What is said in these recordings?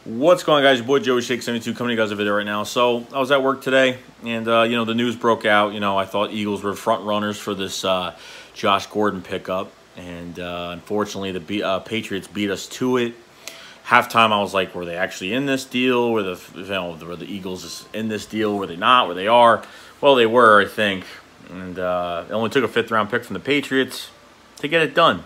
What's going on, guys? Your boy Joey Shake 72 coming to you guys a video right now. So I was at work today, and the news broke out. I thought Eagles were front runners for this Josh Gordon pickup, and unfortunately the Patriots beat us to it. Halftime, I was like, were they actually in this deal? Were the Eagles in this deal? Were they not? Were they are? Well, they were, I think, and it only took a fifth-round pick from the Patriots to get it done.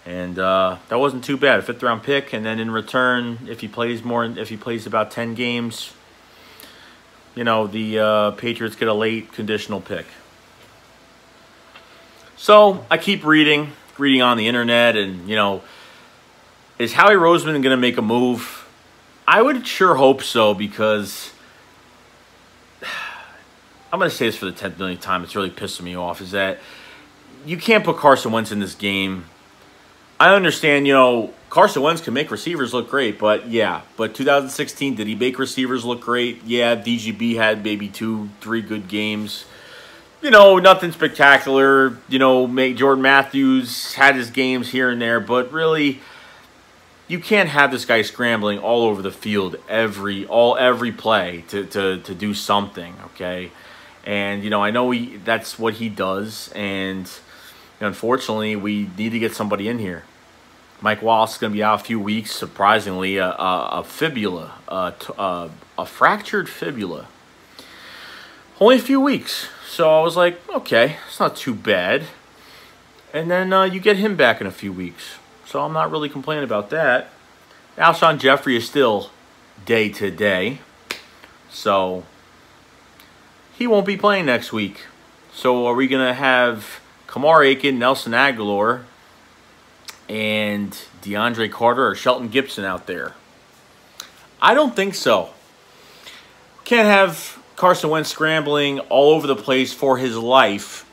And that wasn't too bad. A fifth-round pick, and then in return, if he plays about 10 games, the Patriots get a late conditional pick. So I keep reading on the internet, and is Howie Roseman going to make a move? I would sure hope so, because I'm going to say this for the 10th millionth time. It's really pissing me off. Is that you can't put Carson Wentz in this game. I understand, Carson Wentz can make receivers look great, but 2016, did he make receivers look great? Yeah, DGB had maybe 2-3 good games. Nothing spectacular. Jordan Matthews had his games here and there, but really, you can't have this guy scrambling all over the field every play to do something, okay? And, I know that's what he does, and unfortunately, we need to get somebody in here. Mike Wallace is going to be out a few weeks. Surprisingly, a fibula, a fractured fibula. Only a few weeks. So I was like, okay, it's not too bad. And then you get him back in a few weeks. So I'm not really complaining about that. Alshon Jeffrey is still day-to-day. So he won't be playing next week. So are we going to have Kamar Aiken, Nelson Aguilar, and DeAndre Carter or Shelton Gibson out there? I don't think so. Can't have Carson Wentz scrambling all over the place for his life.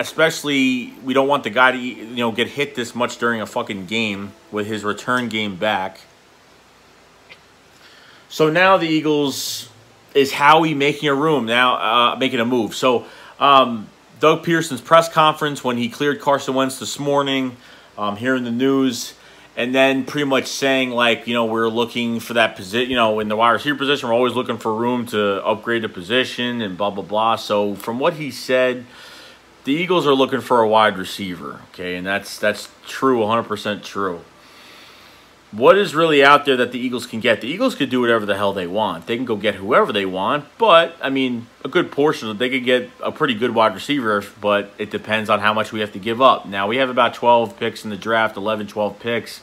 Especially, we don't want the guy to get hit this much during a fucking game with his return game back. So now the Eagles, is Howie making a move. So Doug Peterson's press conference when he cleared Carson Wentz this morning, hearing the news, and then pretty much saying, like, we're looking for that position, in the wide receiver position, we're always looking for room to upgrade the position and blah, blah, blah. So from what he said, the Eagles are looking for a wide receiver, okay, and that's true, 100% true. What is really out there that the Eagles can get? The Eagles could do whatever the hell they want. They can go get whoever they want, but, I mean, a good portion of it, they could get a pretty good wide receiver, but it depends on how much we have to give up. Now, we have about 12 picks in the draft, 11, 12 picks,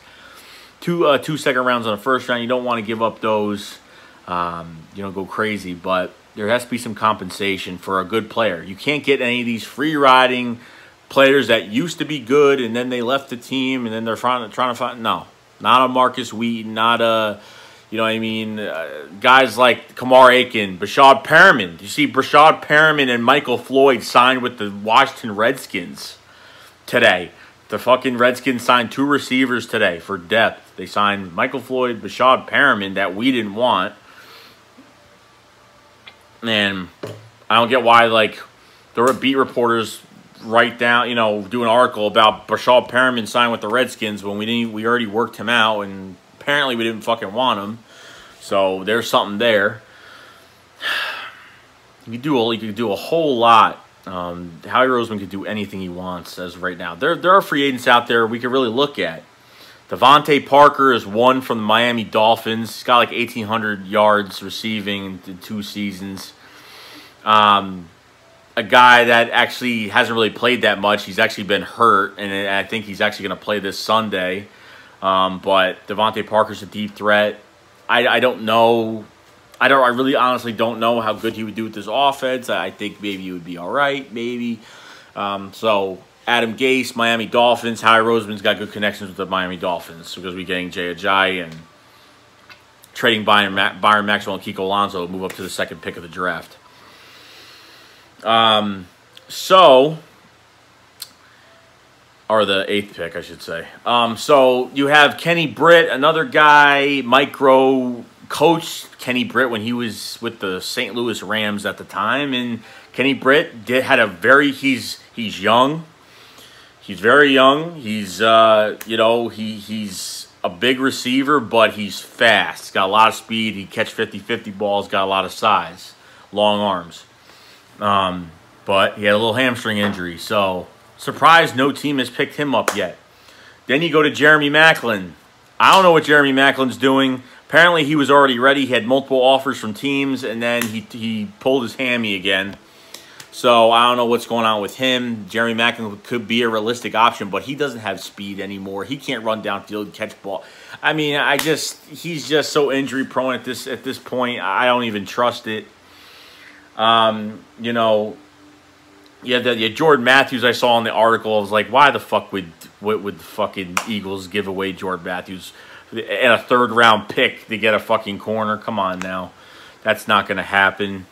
two second rounds on the first round. You don't want to give up those, go crazy, but there has to be some compensation for a good player. You can't get any of these free-riding players that used to be good, and then they left the team, and then they're trying to find – no. Not a Marcus Wheaton, not a, guys like Kamar Aiken, Brashad Perriman. You see Brashad Perriman and Michael Floyd signed with the Washington Redskins today. The fucking Redskins signed 2 receivers today for depth. They signed Michael Floyd, Brashad Perriman that we didn't want. And I don't get why, the beat reporters write down, do an article about Brashad Perriman signed with the Redskins when we already worked him out, and apparently we didn't fucking want him. So there's something there. You could do a whole lot. Howie Roseman could do anything he wants as of right now. There are free agents out there we could really look at. Devontae Parker is one from the Miami Dolphins. He's got like 1,800 yards receiving in 2 seasons. A guy that actually hasn't really played that much. He's actually been hurt, and I think he's actually going to play this Sunday. But Devontae Parker's a deep threat. I don't know. I really honestly don't know how good he would do with this offense. I think maybe he would be all right, maybe. So Adam Gase, Miami Dolphins. Howie Roseman's got good connections with the Miami Dolphins because we're getting Jay Ajayi and trading Byron Maxwell and Kiko Alonso to move up to the 2nd pick of the draft. Or the 8th pick, I should say. So you have Kenny Britt, another guy, micro coach Kenny Britt when he was with the St. Louis Rams at the time, and Kenny Britt he's young. He's very young. He's he's a big receiver, but he's fast. He's got a lot of speed. He catch 50-50 balls, got a lot of size, long arms. But he had a little hamstring injury, so surprised no team has picked him up yet. Then you go to Jeremy Maclin. I don't know what Jeremy Maclin's doing. Apparently he was already ready. He had multiple offers from teams, and then he pulled his hammy again. So I don't know what's going on with him. Jeremy Maclin could be a realistic option, but he doesn't have speed anymore. He can't run downfield, catch ball. I mean, he's just so injury prone at this point. I don't even trust it. You know, yeah, Jordan Matthews. I saw in the article. I was like, why the fuck would the fucking Eagles give away Jordan Matthews and a third-round pick to get a fucking corner? Come on now, that's not going to happen.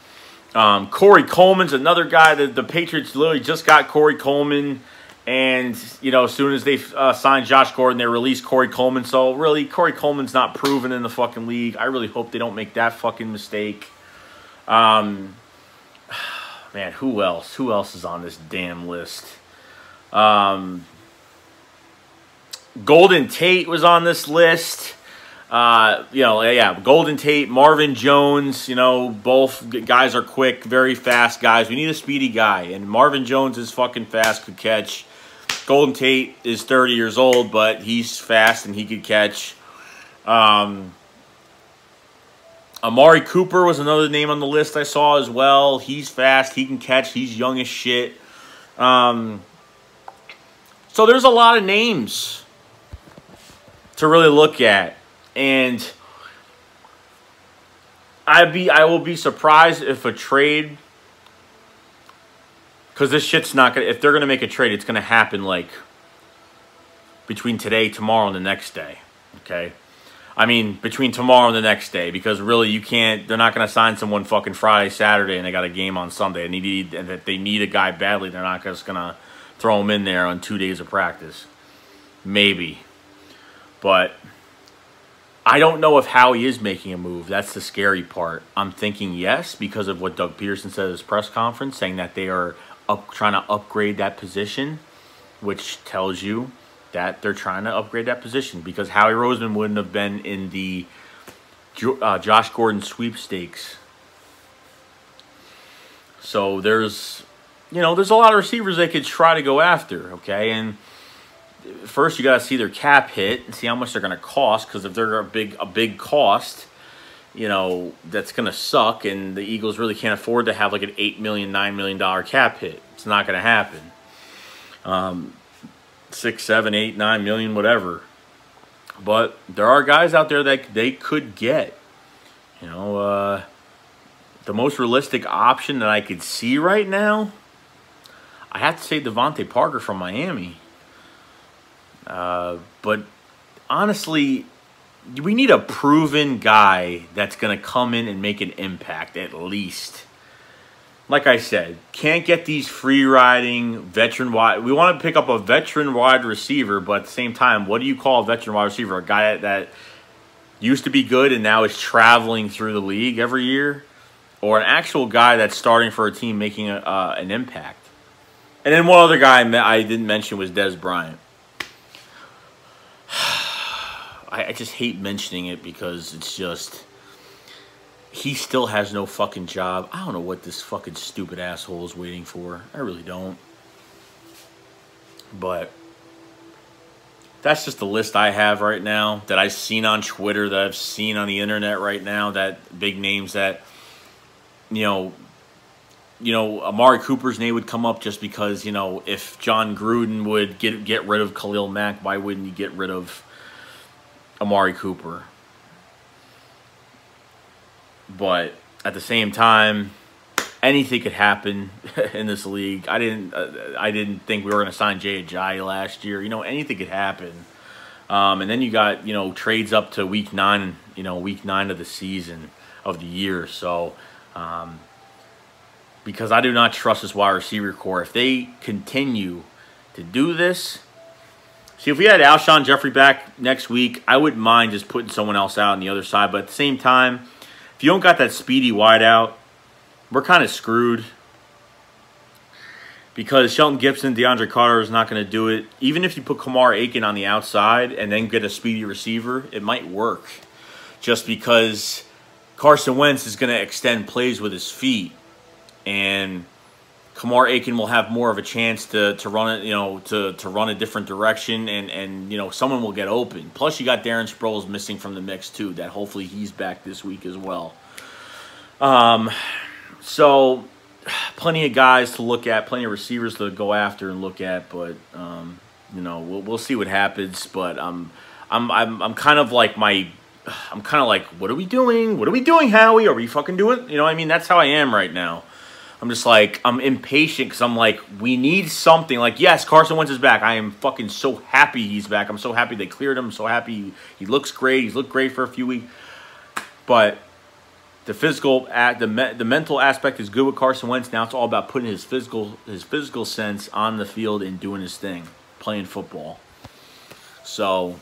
Corey Coleman's another guy that the Patriots literally just got Corey Coleman, and you know, as soon as they signed Josh Gordon, they released Corey Coleman. So really, Corey Coleman's not proven in the fucking league. I really hope they don't make that fucking mistake. Man, who else? Who else is on this damn list? Golden Tate was on this list. You know, yeah, Golden Tate, Marvin Jones, you know, both guys are quick, very fast guys. We need a speedy guy, and Marvin Jones is fucking fast, could catch. Golden Tate is 30 years old, but he's fast and he could catch. Amari Cooper was another name on the list I saw as well. He's fast, he can catch, he's young as shit. So there's a lot of names to really look at. And I will be surprised if a trade, because this shit's not gonna. If they're gonna make a trade, it's gonna happen like between today, tomorrow, and the next day. Okay, I mean between tomorrow and the next day, because really you can't. They're not gonna sign someone fucking Friday, Saturday, and they got a game on Sunday, and if they need a guy badly, they're not just gonna throw him in there on 2 days of practice. Maybe, but I don't know if Howie is making a move. That's the scary part. I'm thinking yes, because of what Doug Peterson said at his press conference, saying that they are trying to upgrade that position, which tells you that they're trying to upgrade that position, because Howie Roseman wouldn't have been in the Josh Gordon sweepstakes. So there's a lot of receivers they could try to go after, okay? And first, you got to see their cap hit and see how much they're going to cost, because if they're a big cost, you know, that's going to suck, and the Eagles really can't afford to have like an $8 million, $9 million cap hit. It's not going to happen. 6, 7, 8, 9 million, whatever. But there are guys out there that they could get. You know, the most realistic option that I could see right now, I have to say Devontae Parker from Miami. But honestly, we need a proven guy that's going to come in and make an impact at least. Like I said, can't get these free-riding veteran wide. We want to pick up a veteran wide receiver, but at the same time, what do you call a veteran wide receiver? A guy that used to be good and now is traveling through the league every year? Or an actual guy that's starting for a team making an impact? And then one other guy I didn't mention was Dez Bryant. I just hate mentioning it because it's just, he still has no fucking job. I don't know what this fucking stupid asshole is waiting for. I really don't. But that's just the list I have right now that I've seen on Twitter, that I've seen on the internet right now, that big names that, you know, Amari Cooper's name would come up just because, you know, if John Gruden would get rid of Khalil Mack, why wouldn't he get rid of Amari Cooper? But at the same time, anything could happen in this league. I didn't think we were going to sign Jay Ajayi last year. You know, anything could happen. And then you got, you know, trades up to week 9, you know, week 9 of the season, of the year. So, because I do not trust this wide receiver core. If they continue to do this, see, if we had Alshon Jeffrey back next week, I wouldn't mind just putting someone else out on the other side. But at the same time, if you don't got that speedy wideout, we're kind of screwed. because Shelton Gibson, DeAndre Carter is not going to do it. Even if you put Kamar Aiken on the outside and then get a speedy receiver, it might work. Just because Carson Wentz is going to extend plays with his feet, and Kamar Aiken will have more of a chance to run it, to run a different direction, and someone will get open. Plus, you got Darren Sproles missing from the mix too. That hopefully he's back this week as well. So plenty of guys to look at, plenty of receivers to go after and look at, but we'll see what happens. But I'm kind of like what are we doing? What are we doing, Howie? Are we fucking doing? That's how I am right now. I'm just like, I'm impatient because I'm like, we need something. Like, yes, Carson Wentz is back. I am fucking so happy he's back. I'm so happy they cleared him. I'm so happy he looks great. He's looked great for a few weeks. But the physical, the mental aspect is good with Carson Wentz. Now it's all about putting his physical sense on the field and doing his thing, playing football. So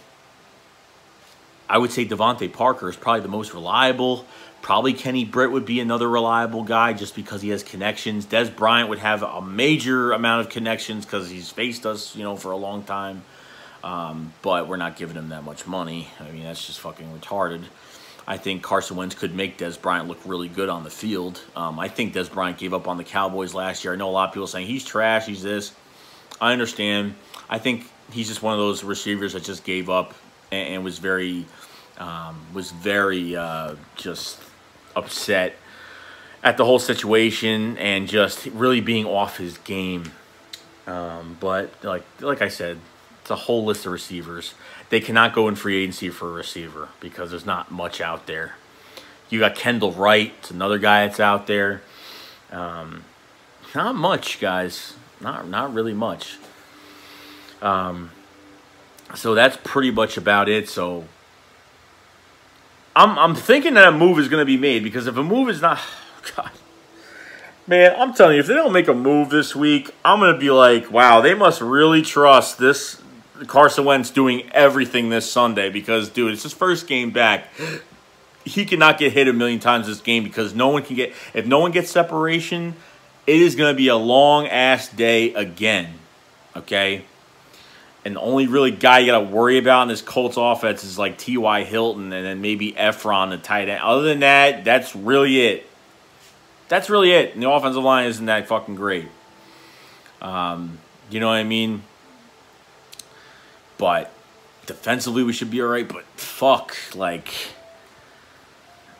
I would say Devontae Parker is probably the most reliable. Probably Kenny Britt would be another reliable guy just because he has connections. Dez Bryant would have a major amount of connections because he's faced us, for a long time. But we're not giving him that much money. That's just fucking retarded. I think Carson Wentz could make Dez Bryant look really good on the field. I think Dez Bryant gave up on the Cowboys last year. I know a lot of people saying he's trash, he's this. I understand. I think he's just one of those receivers that just gave up and was very just upset at the whole situation and just really being off his game. But like I said, it's a whole list of receivers. They cannot go in free agency for a receiver because there's not much out there. You got Kendall Wright. It's another guy that's out there. Not much, guys. Not really much. So that's pretty much about it. So I'm thinking that a move is going to be made, because if a move is not, God, man, I'm telling you, if they don't make a move this week, I'm going to be like, wow, they must really trust this Carson Wentz doing everything this Sunday, because, dude, it's his first game back. He cannot get hit a million times this game because no one can get, if no one gets separation, it is going to be a long-ass day again, okay? And the only really guy you got to worry about in this Colts offense is like T.Y. Hilton and then maybe Efron, the tight end. Other than that, that's really it. That's really it. And the offensive line isn't that fucking great. You know what I mean? But defensively, we should be all right. But fuck,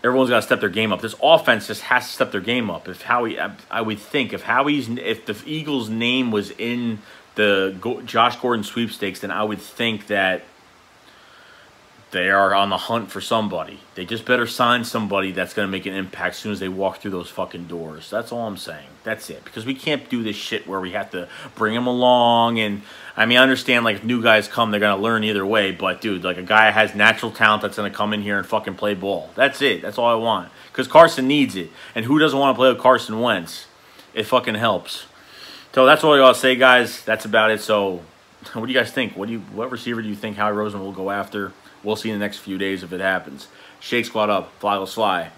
everyone's got to step their game up. This offense just has to step their game up. If Howie, I would think if the Eagles' name was in the Josh Gordon sweepstakes, then I would think that they are on the hunt for somebody. They just better sign somebody that's going to make an impact as soon as they walk through those fucking doors. That's all I'm saying. That's it. Because we can't do this shit where we have to bring them along. And, I understand, if new guys come, they're going to learn either way. But, dude, a guy that has natural talent that's going to come in here and fucking play ball. That's it. That's all I want. Because Carson needs it. And who doesn't want to play with Carson Wentz? It fucking helps. So that's all I got to say, guys. That's about it. So what do you guys think? What receiver do you think Howie Roseman will go after? We'll see in the next few days if it happens. Shake Squad up. Fly, let's fly.